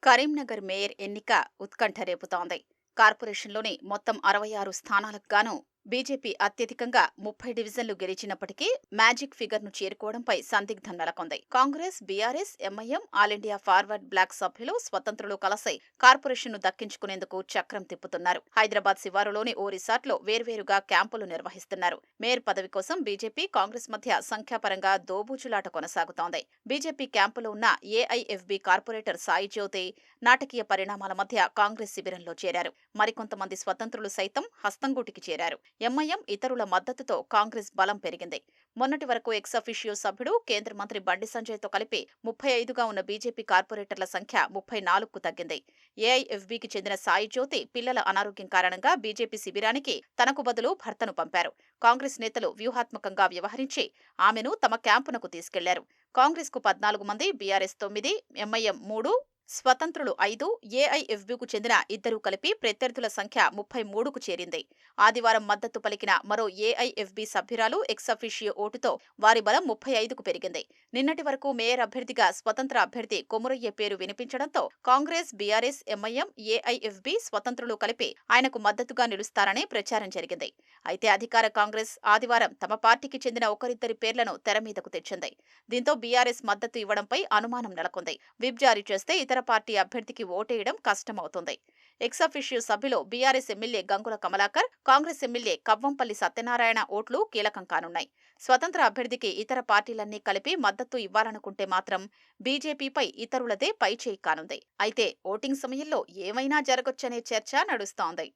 Karimnagar mayor ఎన్నిక ఉత్కంఠ రేపుతోంది. కార్పొరేషన్లోని మొత్తం 66 స్థానాలకు గాను బీజేపీ అత్యధికంగా 30 డివిజన్లు గెలిచినప్పటికీ మ్యాజిక్ ఫిగర్ను చేరుకోవడంపై సందిగ్ధం నెలకొంది. కాంగ్రెస్, బీఆర్ఎస్, ఎంఐఎం, ఆల్ ఇండియా ఫార్వర్డ్ బ్లాక్ సభ్యులు, స్వతంత్రులు కలిసి కార్పొరేషన్ను దక్కించుకునేందుకు చక్రం తిప్పుతున్నారు. హైదరాబాద్ శివారులోని ఓ రిసార్ట్లో వేర్వేరుగా క్యాంపులు నిర్వహిస్తున్నారు. మేయర్ పదవి కోసం బీజేపీ, కాంగ్రెస్ మధ్య సంఖ్యాపరంగా దోబూచులాట కొనసాగుతోంది. బీజేపీ క్యాంపులో ఉన్న ఏఐఎఫ్బీ కార్పొరేటర్ సాయి జ్యోతి నాటకీయ పరిణామాల మధ్య కాంగ్రెస్ శిబిరంలో చేరారు. మరికొంతమంది స్వతంత్రులు సైతం హస్తంగూటికి చేరారు. ఎంఐఎం, ఇతరుల మద్దతుతో కాంగ్రెస్ బలం పెరిగింది. మొన్నటి వరకు ఎక్స్-అఫీషియో సభ్యుడు, కేంద్ర మంత్రి బండి సంజయ్తో కలిపి 35గా ఉన్న బీజేపీ కార్పొరేటర్ల సంఖ్య 34కు తగ్గింది. ఏఐఎఫ్బీకి చెందిన సాయి జ్యోతి పిల్లల అనారోగ్యం కారణంగా బీజేపీ శిబిరానికి తనకు బదులు భర్తను పంపారు. కాంగ్రెస్ నేతలు వ్యూహాత్మకంగా వ్యవహరించి ఆమెను తమ క్యాంపునకు తీసుకెళ్లారు. కాంగ్రెస్కు 14 మంది, బీఆర్ఎస్ 9, ఎంఐఎం 3, స్వతంత్రులు 5, ఏఐఎఫ్బీకు చెందిన 2 కలిపి ప్రత్యర్థుల సంఖ్య 33కు చేరింది. ఆదివారం మద్దతు పలికిన మరో ఏఐఎఫ్బీ సభ్యురాలు ఎక్స్-అఫీషియో ఓటుతో వారి బలం 35కు పెరిగింది. నిన్నటి వరకు మేయర్ అభ్యర్థిగా స్వతంత్ర అభ్యర్థి కొమురయ్య పేరు వినిపించడంతో కాంగ్రెస్, బీఆర్ఎస్, ఎంఐఎం, ఏఐఎఫ్బీ, స్వతంత్రులు కలిపి ఆయనకు మద్దతుగా నిలుస్తారనే ప్రచారం జరిగింది. అయితే అధికార కాంగ్రెస్ ఆదివారం తమ పార్టీకి చెందిన ఒకరిద్దరి పేర్లను తెరమీదకు తెచ్చింది. దీంతో బీఆర్ఎస్ మద్దతు ఇవ్వడంపై అనుమానం నెలకొంది. విప్ జారీ చేస్తే ఇతర పార్టీ అభ్యర్థికి ఓటేయడం కష్టమవుతుంది. ఎక్స్-అఫీషియో సభ్యులు BRS MLA Gangula Kamalakar, Congress MLA Kavvampalli Satyanarayana ఓట్లు కీలకం కానున్నాయి. స్వతంత్ర అభ్యర్థికి ఇతర పార్టీలన్నీ కలిపి మద్దతు ఇవ్వాలనుకుంటే మాత్రం బీజేపీపై ఇతరులదే పైచేయి కానుంది. అయితే ఓటింగ్ సమయంలో ఏమైనా జరగొచ్చనే చర్చ నడుస్తోంది.